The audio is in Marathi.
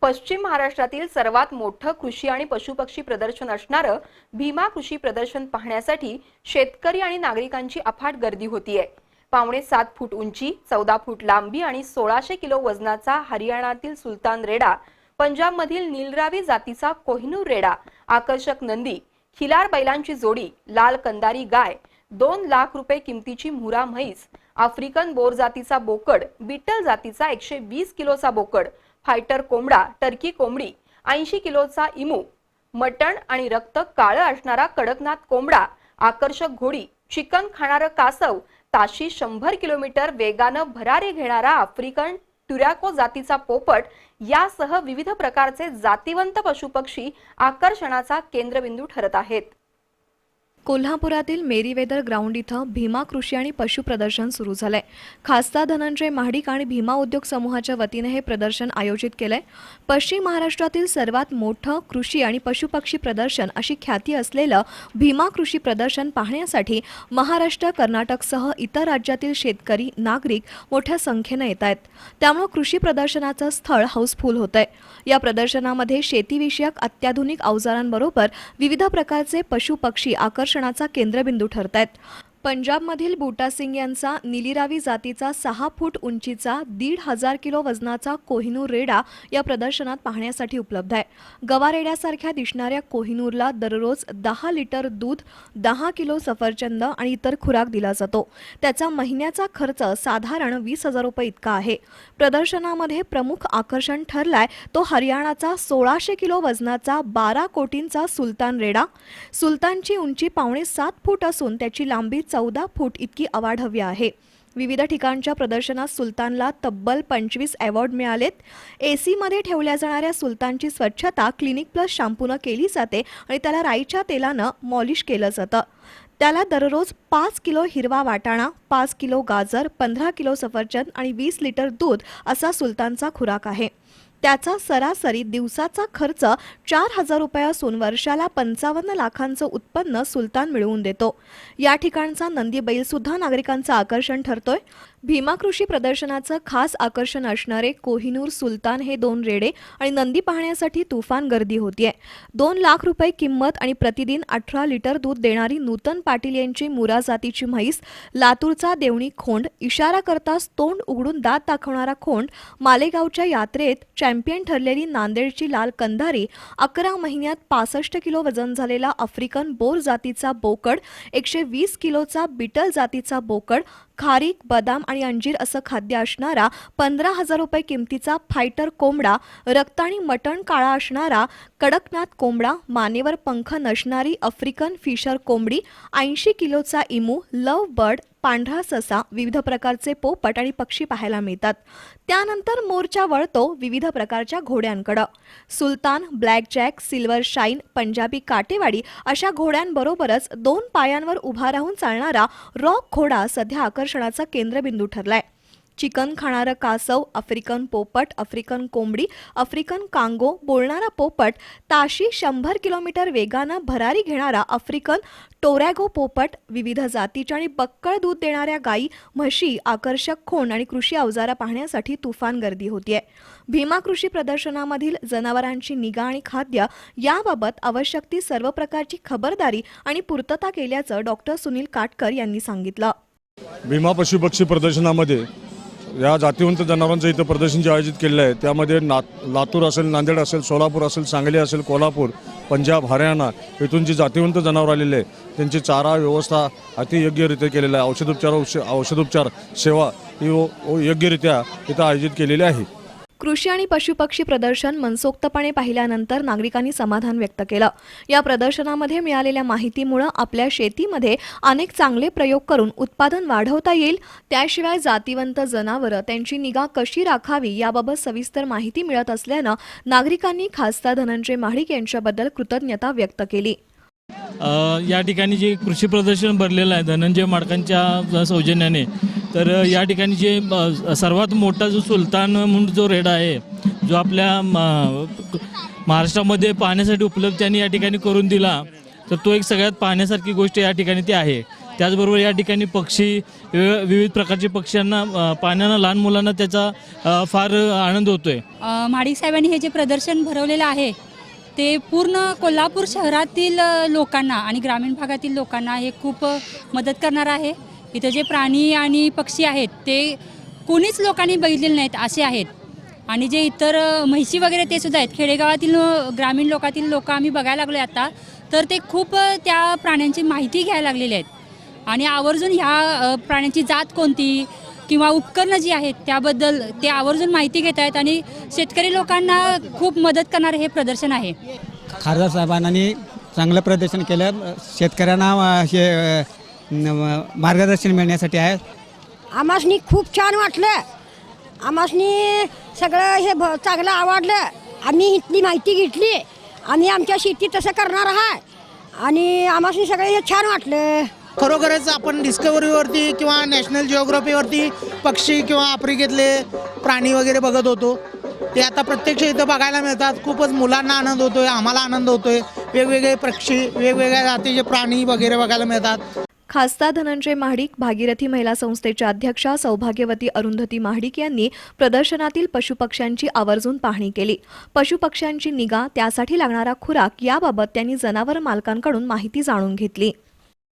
पश्चिम महाराष्ट्रातील सर्वात मोठं कृषी आणि पशुपक्षी प्रदर्शन असणारं भीमा कृषी प्रदर्शन पाहण्यासाठी शेतकरी आणि नागरिकांची अफाट गर्दी होतीये। पावणे 7 फूट उंची, 14 फूट लांबी आणि 1600 किलो वजनाचा हरियाणातील सुलतान रेडा, पंजाबमधील नीलरावी जातीचा कोहिनूर रेडा, आकर्षक नंदी, खिलार बैलांची जोडी, लाल कंदारी गाय, 2 लाख रुपये किमतीची मुरा म्हैस, आफ्रिकन बोर जातीचा बोकड, बीटल जातीचा 120 किलोचा बोकड, फायटर कोंबडा, टर्की कोंबडी, 80 किलोचा इमू, मटण आणि रक्त काळं असणारा कडकनाथ कोंबडा, आकर्षक घोडी, चिकन खाणारं कासव, ताशी 100 किलोमीटर वेगानं भरारी घेणारा आफ्रिकन टुरॅको जातीचा पोपट यासह विविध प्रकारचे जातिवंत पशुपक्षी आकर्षणाचा केंद्रबिंदू ठरत आहेत। कोल्हापुरातील मेरीवेदर ग्राउंड इथं भीमा कृषी आणि पशु प्रदर्शन सुरू झालंय। खासदार धनंजय महाडिक आणि भीमा उद्योग समूहाच्या वतीने हे प्रदर्शन आयोजित केलंय। पश्चिम महाराष्ट्रातील सर्वात मोठं कृषी आणि पशुपक्षी प्रदर्शन अशी ख्याती असलेलं भीमा कृषी प्रदर्शन पाहण्यासाठी महाराष्ट्र, कर्नाटकसह इतर राज्यातील शेतकरी, नागरिक मोठ्या संख्येनं येत आहेत। त्यामुळे कृषी प्रदर्शनाचं स्थळ हाऊसफुल होतंय। या प्रदर्शनामध्ये शेतीविषयक अत्याधुनिक अवजारांबरोबर विविध प्रकारचे पशुपक्षी आकर्षणाचा केंद्रबिंदू ठरतायत। पंजाबमधील बूटा सिंग यांचा नीलिरावी जातीचा 6 फूट उंचीचा 1,500 किलो वजनाचा कोहिनूर रेडा या प्रदर्शनात पाहण्यासाठी उपलब्ध आहे। गवारेड्यासारख्या दिसणाऱ्या कोहिनूरला दररोज 10 लिटर दूध, 10 किलो सफरचंद आणि इतर खुराक दिला जातो। त्याचा महिन्याचा खर्च साधारण 20,000 रुपये इतका आहे। प्रदर्शनामध्ये प्रमुख आकर्षण ठरलाय तो हरियाणाचा 1600 किलो वजनाचा 12 कोटींचा सुलतान रेडा। सुलतानची उंची पावणे 7 फूट असून त्याची लांबी 14 फूट इतकी अवाढव्य आहे। विविध ठिकाणच्या प्रदर्शनात सुलतानला तब्बल 25 अवॉर्ड मिळालेत। एसी मध्ये ठेवल्या जाणाऱ्या सुलतानची स्वच्छता क्लिनिक प्लस शॅम्पूनं केली जाते आणि त्याला राईच्या तेलानं मॉलिश केलं जातं। त्याला दररोज 5 किलो हिरवा वाटाणा, 5 किलो गाजर, 15 किलो सफरचंद आणि 20 लिटर दूध असा सुलतानचा खुराक आहे। त्याचा सरासरी दिवसाचा खर्च 4,000 रुपये असून वर्षाला 55 लाखांचं उत्पन्न सुलतान मिळवून देतो। या ठिकाणचा नंदी बैल सुद्धा नागरिकांचं आकर्षण ठरतोय। भीमा कृषी प्रदर्शनाचं खास आकर्षण असणारे कोहिनूर सुलतान हे 2 रेडे आणि नंदी पाहण्यासाठी तुफान गर्दी होतीये। 2 लाख रुपये किंमत आणि प्रतिदिन 18 लिटर दूध देणारी नूतन पाटील यांची मुरा जातीची म्हैस, लातूरचा देवणी खोंड, इशारा करताच तोंड उघडून दात दाखवणारा खोंड, मालेगावच्या यात्रेत चॅम्पियन ठरलेली नांदेडची लाल कंधारी, 11 महिन्यात 65 किलो वजन झालेला आफ्रिकन बोर जातीचा बोकड, 120 किलोचा बीटल जातीचा बोकड, खारीक, बदाम आणि अंजीर असं खाद्य असणारा 15,000 रुपये किमतीचा फायटर कोंबडा, रक्त आणि मटण काळा असणारा कडकनाथ कोंबडा, मानेवर पंख नसणारी आफ्रिकन फिशर कोंबडी, 80 किलोचा इमू, लव्ह बर्ड, पांढरा ससा, विविध प्रकारचे पोपट आणि पक्षी पाहायला मिळतात। त्यानंतर मोर्चा वळतो विविध प्रकारच्या घोड्यांकडे। Sultan, black jack, silver shine, Punjabi Katewadi अशा घोड्यांबरोबरच 2 पायांवर उभा राहून चालणारा रॉक घोडा सध्या आकर्षणाचा केंद्रबिंदू ठरलाय। चिकन खाणारं कासव, आफ्रिकन पोपट, आफ्रिकन कोंबडी, आफ्रिकन कांगो, बोलणारा पोपट, ताशी 100 किलोमीटर वेगानं भरारी घेणारा आफ्रिकन टोरॅगो पोपट, विविध जातीच्या आणि बक्कळ दूध देणाऱ्या गायी, म्हशी, आकर्षक खोंड आणि कृषी अवजारा पाहण्यासाठी तुफान गर्दी होतीये। भीमा कृषी प्रदर्शनामधील जनावरांची निगा आणि खाद्य याबाबत आवश्यक ती सर्व प्रकारची खबरदारी आणि पूर्तता केल्याचं डॉक्टर सुनील काटकर यांनी सांगितलं। भीमा पशुपक्षी प्रदर्शनामध्ये या जातिवंत जनावरांचं इथं प्रदर्शन जे आयोजित केलेलं आहे त्यामध्ये लातूर असेल, नांदेड असेल, सोलापूर असेल, सांगली असेल, कोल्हापूर, पंजाब, हरियाणा इथून जी जातिवंत जनावर आलेले आहे त्यांची चारा व्यवस्था अतियोग्यरित्या केलेला आहे। औषधोपचार सेवा ही योग्यरित्या इथं आयोजित केलेली आहे। कृषी आणि पशुपक्षी प्रदर्शन मनसोक्तपणे पाहिल्यानंतर नागरिकांनी समाधान व्यक्त केलं। या प्रदर्शनामध्ये मिळालेल्या माहितीमुळे आपल्या शेतीमध्ये अनेक चांगले प्रयोग करून उत्पादन वाढवता येईल। त्याशिवाय जातिवंत जनावरं त्यांची निगा कशी राखावी याबाबत सविस्तर माहिती मिळत असल्यानं नागरिकांनी खासदार धनंजय महाडिक यांच्याबद्दल कृतज्ञता व्यक्त केली। या ठिकाणी जे कृषी प्रदर्शन भरलेलं आहे धनंजय महाडिकांच्या सौजन्याने, तर या ठिकाणी जे सर्वात मोठा जो सुलतान म्हणून जो रेडा आहे जो आपल्या महाराष्ट्रामध्ये पाहण्यासाठी उपलब्ध त्यांनी या ठिकाणी करून दिला, तर तो एक सगळ्यात पाहण्यासारखी गोष्ट या ठिकाणी ती आहे। त्याचबरोबर या ठिकाणी पक्षी विविध प्रकारचे पक्ष्यांना पाहण्यानं लहान मुलांना त्याचा फार आनंद होतो आहे. महाडिक साहेबांनी हे जे प्रदर्शन भरवलेलं आहे ते पूर्ण कोल्हापूर शहरातील लोकांना आणि ग्रामीण भागातील लोकांना हे खूप मदत करणार आहे. इथं जे प्राणी आणि पक्षी आहेत ते कोणीच लोकांनी बघितलेले नाहीत असे आहेत. आणि जे इतर म्हशी वगैरे ते सुद्धा आहेत. खेडेगावातील ग्रामीण लोकातील लोक आम्ही बघायला लागलो आता, तर ते खूप त्या प्राण्यांची माहिती घ्यायला लागलेले आहेत आणि आवर्जून ह्या प्राण्यांची जात कोणती किंवा उपकरणं जी आहेत त्याबद्दल ते आवर्जून माहिती घेत आहेत आणि शेतकरी लोकांना खूप मदत करणारे हे प्रदर्शन आहे. खासदार साहेबांनी चांगलं प्रदर्शन केलं. शेतकऱ्यांना मार्गदर्शन मिळण्यासाठी आहे. आम्हासनी खूप छान वाटलं. आम्हासनी सगळं हे चांगलं आवडलं. आम्ही इथली माहिती घेतली. आम्ही आमच्या शेतीत तसं करणार आहे आणि आम्हासनी सगळं हे छान वाटलं. खरोखरच आपण डिस्कवरीवरती किंवा नॅशनल जिओग्राफीवरती पक्षी किंवा आफ्रिकेतले प्राणी वगैरे बघत होतो, ते आता प्रत्यक्ष इथं बघायला मिळतात. खूपच मुलांना आनंद होतोय, आम्हाला आनंद होतोय. वेगवेगळे पक्षी, वेगवेगळ्या जातीचे प्राणी वगैरे बघायला मिळतात. खासदार धनंजय महाडिक, भागीरथी महिला संस्थेच्या अध्यक्षा सौभाग्यवती अरुंधती महाडिक यांनी प्रदर्शनातील पशुपक्ष्यांची आवर्जून पाहणी केली. पशुपक्ष्यांची निगा, त्यासाठी लागणारा खुराक याबाबत त्यांनी जनावर मालकांकडून माहिती जाणून घेतली.